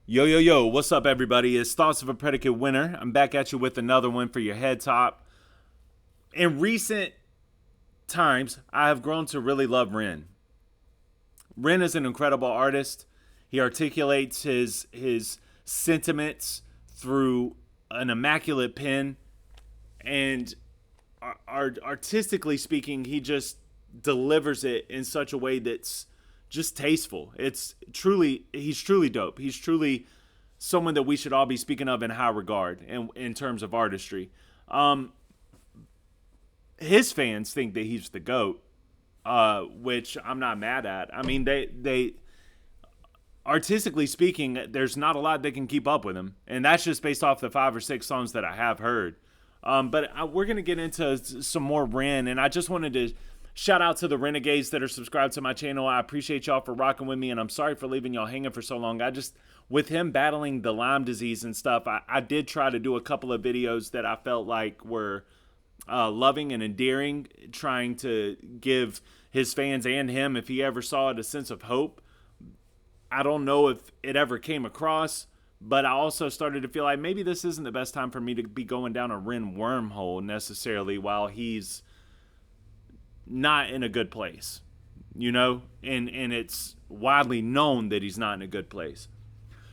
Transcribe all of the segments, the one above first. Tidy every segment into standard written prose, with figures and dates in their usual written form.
Yo, yo, yo, what's up, everybody? It's Thoughts of a Predicate Winner. I'm back at you with another one for your head top. In recent times, I have grown to really love Ren. Ren is an incredible artist. He articulates his sentiments through an immaculate pen, and artistically speaking, he just delivers it in such a way that's just tasteful. He's truly dope. He's truly someone that we should all be speaking of in high regard in terms of artistry. His fans think that he's the GOAT, which I'm not mad at. I mean, they artistically speaking, there's not a lot that can keep up with him, and that's just based off the 5 or 6 songs that I have heard. We're gonna get into some more Ren, and I just wanted to shout out to the renegades that are subscribed to my channel. I appreciate y'all for rocking with me, and I'm sorry for leaving y'all hanging for so long. With him battling the Lyme disease and stuff, I did try to do a couple of videos that I felt like were loving and endearing, trying to give his fans and him, if he ever saw it, a sense of hope. I don't know if it ever came across, but I also started to feel like maybe this isn't the best time for me to be going down a Ren wormhole necessarily while he's not in a good place, and it's widely known that he's not in a good place.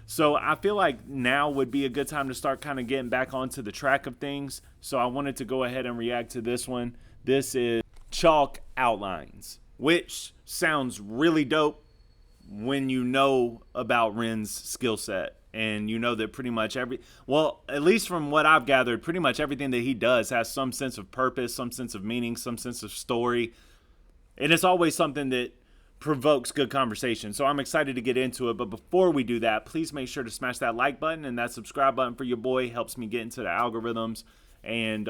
So I feel like now would be a good time to start kind of getting back onto the track of things. So I wanted to go ahead and react to this one. This is Chalk Outlines, which sounds really dope when you know about Ren's skill set. And you know that pretty much at least from what I've gathered, pretty much everything that he does has some sense of purpose, some sense of meaning, some sense of story. And it's always something that provokes good conversation. So I'm excited to get into it. But before we do that, please make sure to smash that like button and that subscribe button for your boy. Helps me get into the algorithms. And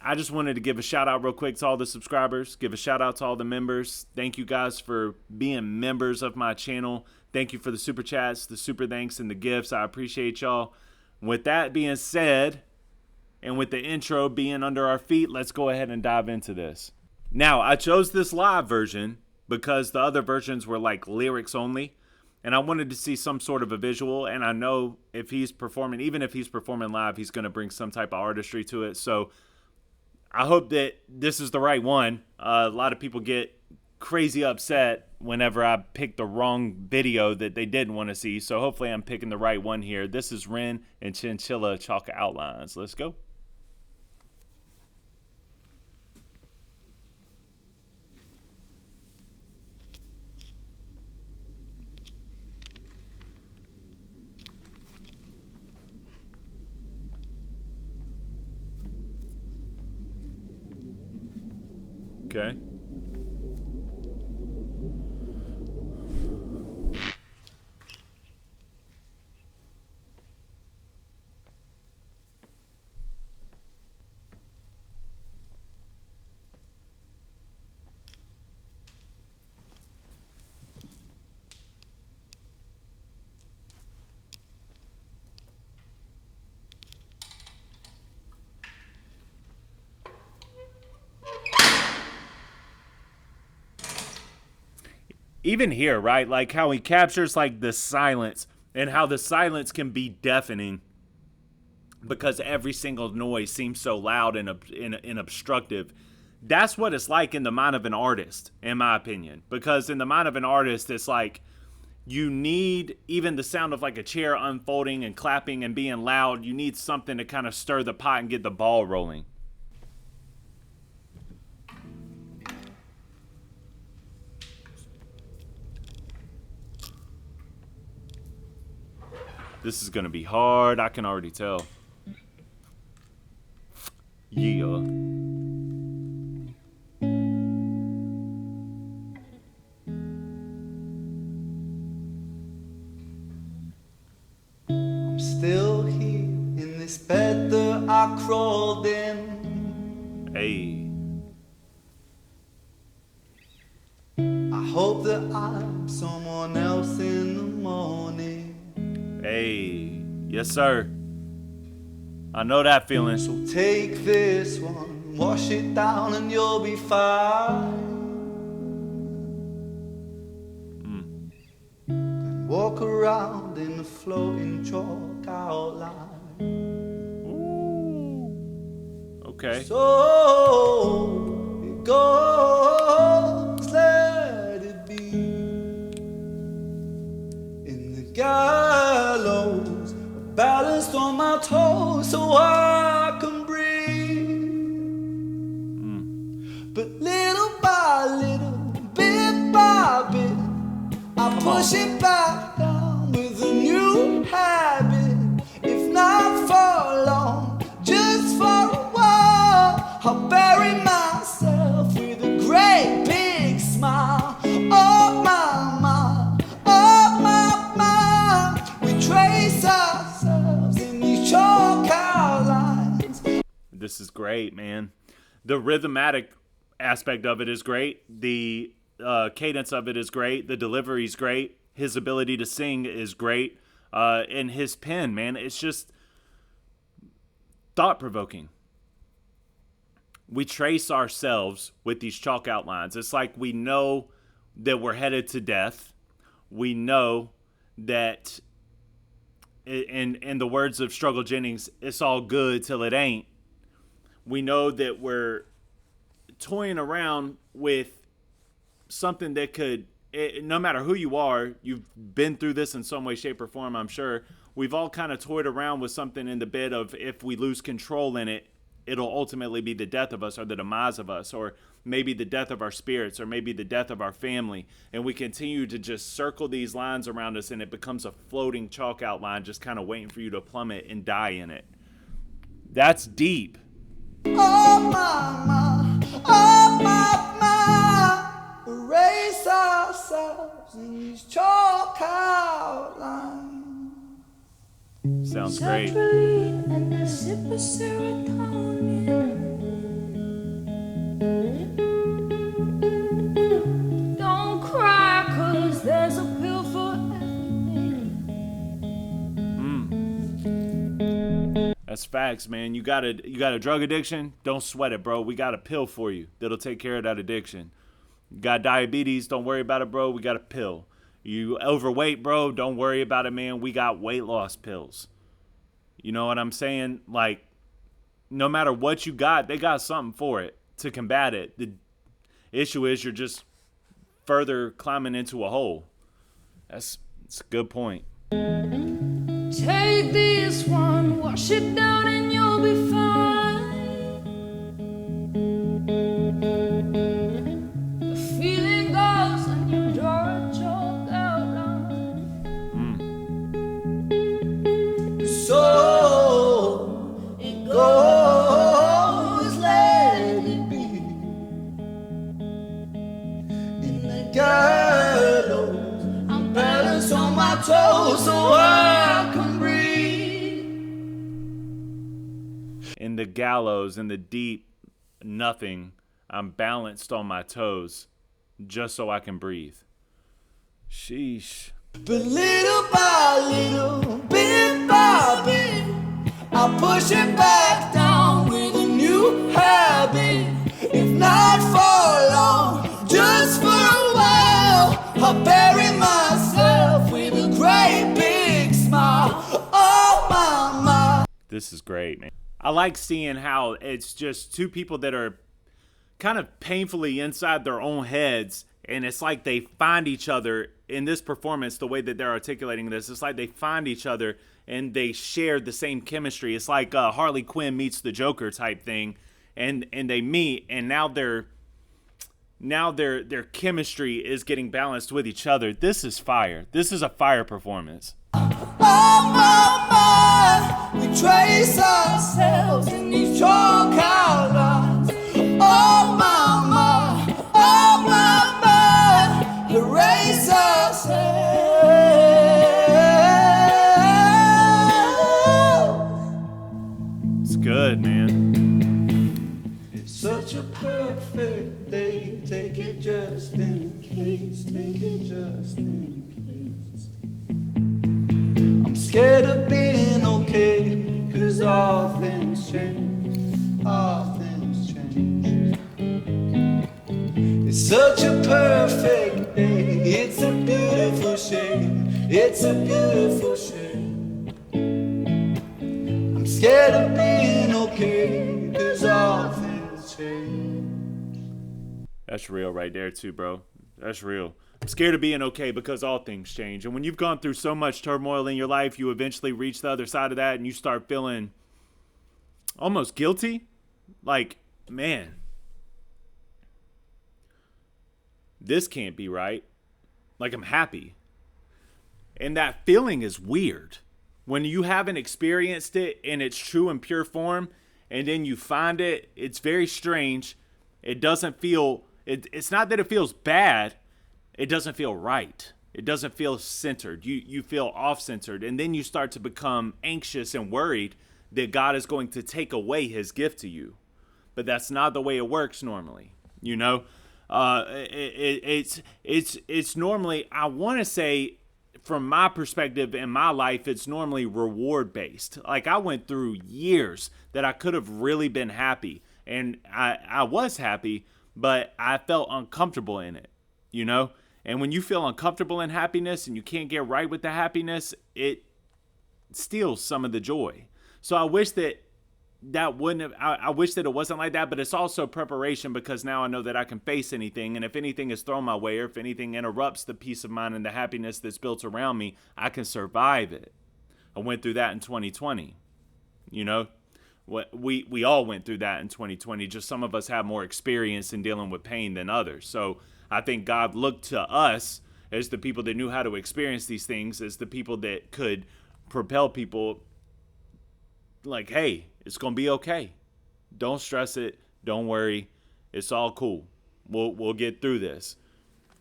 I just wanted to give a shout out real quick to all the subscribers. Give a shout out to all the members. Thank you guys for being members of my channel. Thank you for the super chats, the super thanks, and the gifts. I appreciate y'all. With that being said, and with the intro being under our feet, let's go ahead and dive into this. Now, I chose this live version because the other versions were like lyrics only, and I wanted to see some sort of a visual, and I know if he's performing, even if he's performing live, he's going to bring some type of artistry to it. So I hope that this is the right one. A lot of people get crazy upset whenever I pick the wrong video that they didn't want to see. So hopefully I'm picking the right one here. This is Ren and Chinchilla Chalk Outlines. Let's go. Okay. Even here, right? Like how he captures like the silence and how the silence can be deafening because every single noise seems so loud and obstructive. That's what it's like in the mind of an artist, in my opinion. Because in the mind of an artist, it's like you need even the sound of like a chair unfolding and clapping and being loud. You need something to kind of stir the pot and get the ball rolling. This is going to be hard. I can already tell. Yeah. I'm still here in this bed that I crawled in. Hey. I hope that I'm someone else in the morning. Hey, yes sir. I know that feeling. So take this one, wash it down and you'll be fine. walk around in a floating chalk outline. Okay. So it goes, let it be. In the gallows, balanced on my toes so I can breathe. But little by little, bit by bit, I push it back down with a new habit. If not for long, just for a while, I'll bury myself with a great big smile. Oh my, oh my, we trace ourselves in these chalk outlines. This is great, man. The rhythmatic aspect of it is great. The cadence of it is great. The delivery is great. His ability to sing is great. And his pen, man, it's just thought-provoking. We trace ourselves with these chalk outlines. It's like we know that we're headed to death. We know that, in the words of Struggle Jennings, it's all good till it ain't. We know that we're toying around with something that could, no matter who you are, you've been through this in some way, shape, or form, I'm sure. We've all kind of toyed around with something in the bit of, if we lose control in it, it'll ultimately be the death of us or the demise of us, or maybe the death of our spirits, or maybe the death of our family. And we continue to just circle these lines around us, and it becomes a floating chalk outline just kind of waiting for you to plummet and die in it. That's deep. Oh my, erase ourselves in these chalk outlines. Sounds great. And a sip of serotonin. Don't cry, 'cause there's a pill for everything. That's facts, man. You got a drug addiction? Don't sweat it, bro. We got a pill for you that'll take care of that addiction. You got diabetes? Don't worry about it, bro. We got a pill. You overweight, bro? Don't worry about it, man. We got weight loss pills. You know what I'm saying? Like, no matter what you got, they got something for it to combat it. The issue is you're just further climbing into a hole. That's a good point. Take this one, wash it down, and you'll be fine. The feeling goes, and you draw a chalk outline. So it goes, let it be. In the gallows, I'm balanced on my toes so I can breathe. In the gallows, in the deep nothing, I'm balanced on my toes just so I can breathe. Sheesh. But little by little, bit by bit, I push it back down with a new habit. If not for long, just for a while, I bury myself with a great big smile. Oh my. This is great, man. I like seeing how it's just two people that are kind of painfully inside their own heads, and it's like they find each other in this performance. The way that they're articulating this, it's like they find each other and they share the same chemistry. It's like Harley Quinn meets the Joker type thing, and they meet, and now their chemistry is getting balanced with each other. This is fire. This is a fire performance. Oh my, we trace ourselves in these chalk outlines. Oh my, erase ourselves. It's good, man. It's such a perfect day. Take it just in case. Take it just in case. I'm scared of being okay, 'cause all things change. All things change. It's such a perfect day. It's a beautiful shade. It's a beautiful shame. I'm scared of being okay, 'cause all things change. That's real right there too, bro. That's real. I'm scared of being okay because all things change. And when you've gone through so much turmoil in your life, you eventually reach the other side of that and you start feeling almost guilty. Like, man, this can't be right. Like, I'm happy. And that feeling is weird. When you haven't experienced it in its true and pure form, and then you find it, it's very strange. It doesn't feel, it's not that it feels bad. It doesn't feel right. It doesn't feel centered. You feel off-centered. And then you start to become anxious and worried that God is going to take away his gift to you. But that's not the way it works normally. You know, it's normally, I want to say, from my perspective in my life, it's normally reward based. Like, I went through years that I could have really been happy, and I was happy, but I felt uncomfortable in it, you know? And when you feel uncomfortable in happiness and you can't get right with the happiness, it steals some of the joy. So I wish that wouldn't have, I wish that it wasn't like that, but it's also preparation, because now I know that I can face anything, and if anything is thrown my way, or if anything interrupts the peace of mind and the happiness that's built around me, I can survive it. I went through that in 2020, you know? We all went through that in 2020, just some of us have more experience in dealing with pain than others. So I think God looked to us as the people that knew how to experience these things, as the people that could propel people like, hey, it's going to be okay. Don't stress it. Don't worry. It's all cool. We'll get through this.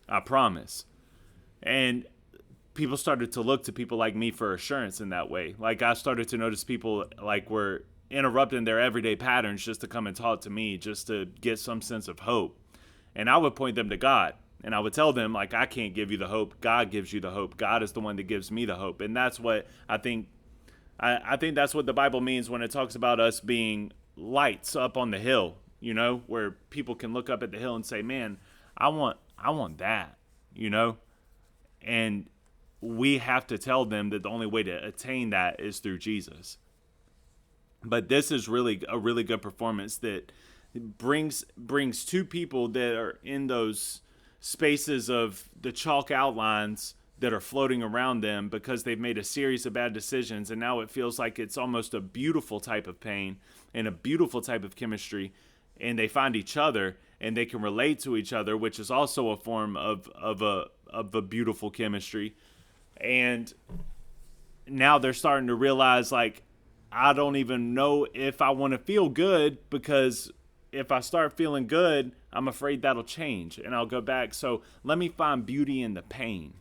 I promise. And people started to look to people like me for assurance in that way. Like, I started to notice people like were interrupting their everyday patterns just to come and talk to me, just to get some sense of hope. And I would point them to God. And I would tell them, like, I can't give you the hope. God gives you the hope. God is the one that gives me the hope. And that's what I think that's what the Bible means when it talks about us being lights up on the hill, you know, where people can look up at the hill and say, man, I want that, you know? And we have to tell them that the only way to attain that is through Jesus. But this is really a really good performance that brings two people that are in those spaces of the chalk outlines that are floating around them because they've made a series of bad decisions, and now it feels like it's almost a beautiful type of pain and a beautiful type of chemistry, and they find each other and they can relate to each other, which is also a form of a beautiful chemistry. And now they're starting to realize, like, I don't even know if I want to feel good, because if I start feeling good, I'm afraid that'll change and I'll go back. So let me find beauty in the pain.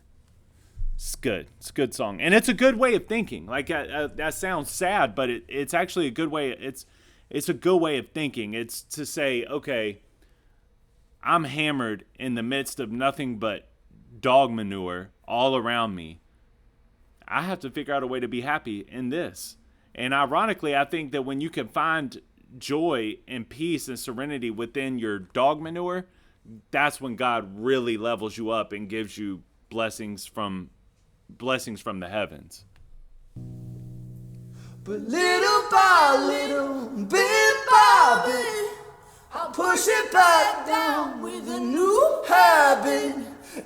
It's good. It's a good song. And it's a good way of thinking. Like, that sounds sad, but it's actually a good way. It's a good way of thinking. It's to say, okay, I'm hammered in the midst of nothing but dog manure all around me. I have to figure out a way to be happy in this. And ironically, I think that when you can find joy and peace and serenity within your dog manure, that's when God really levels you up and gives you blessings from the heavens. But little by little, bit by bit, I'll push it back down with a new habit.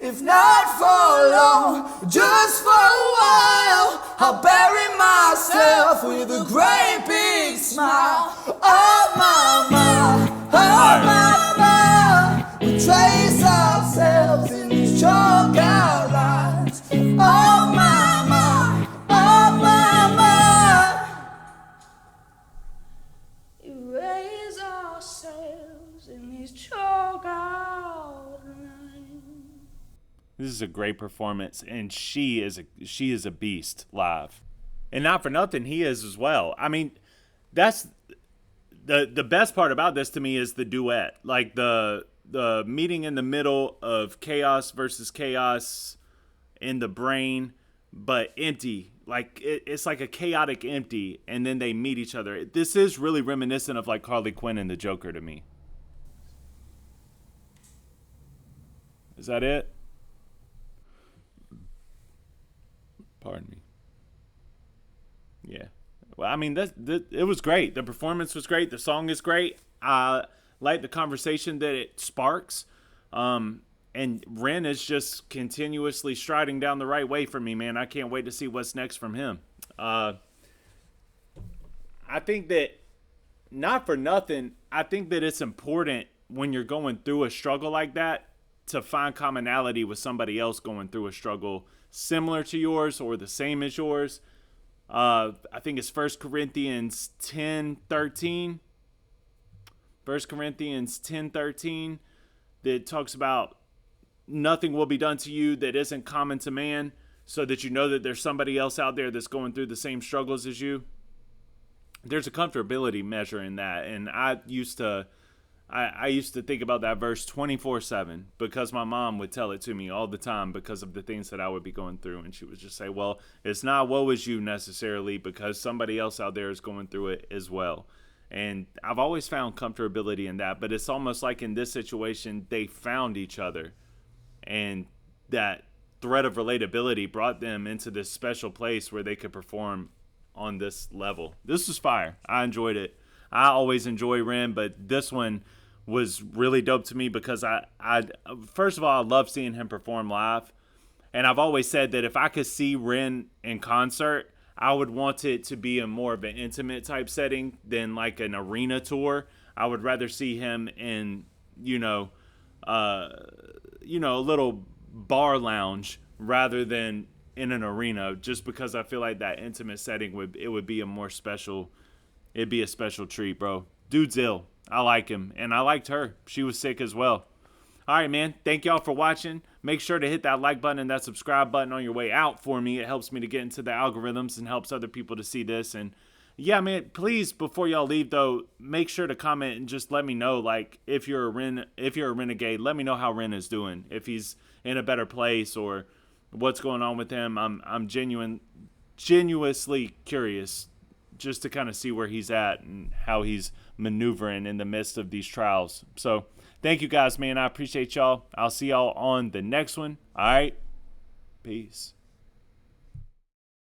If not for long, just for a while, I'll bury myself with a great big smile. Oh my, oh my, we trace ourselves in these chalk outlines. Oh my, oh my. Erase ourselves in these chalk outlines. This is a great performance, and she is a beast live. And not for nothing, he is as well. I mean, that's the best part about this to me is the duet. Like the meeting in the middle of chaos versus chaos in the brain, but empty. Like it's like a chaotic empty, and then they meet each other. This is really reminiscent of like Harley Quinn and the Joker to me. Is that it? Pardon me. Yeah. Well, I mean, it was great. The performance was great. The song is great. I like the conversation that it sparks. And Ren is just continuously striding down the right way for me, man. I can't wait to see what's next from him. I think that, not for nothing, I think that it's important when you're going through a struggle like that to find commonality with somebody else going through a struggle similar to yours or the same as yours. I think it's 1 Corinthians 10:13. 1 Corinthians 10:13 that talks about nothing will be done to you that isn't common to man, so that you know that there's somebody else out there that's going through the same struggles as you. There's a comfortability measure in that, and I used to think about that verse 24/7 because my mom would tell it to me all the time because of the things that I would be going through, and she would just say, well, it's not woe is you necessarily because somebody else out there is going through it as well. And I've always found comfortability in that, but it's almost like in this situation they found each other, and that thread of relatability brought them into this special place where they could perform on this level. This was fire. I enjoyed it. I always enjoy Ren, but this one was really dope to me because I first of all, I love seeing him perform live. And I've always said that if I could see Ren in concert, I would want it to be a more of an intimate type setting than like an arena tour. I would rather see him in, a little bar lounge rather than in an arena, just because I feel like that intimate setting would be a more special. It'd be a special treat, bro. Dude's ill. I like him, and I liked her. She was sick as well. All right, man. Thank y'all for watching. Make sure to hit that like button and that subscribe button on your way out for me. It helps me to get into the algorithms and helps other people to see this. And yeah, man, please, before y'all leave though, make sure to comment and just let me know, like, if you're a renegade, let me know how Ren is doing. If he's in a better place or what's going on with him. I'm genuinely curious just to kind of see where he's at and how he's maneuvering in the midst of these trials. So thank you guys, man. I appreciate y'all. I'll see y'all on the next one. All right. Peace.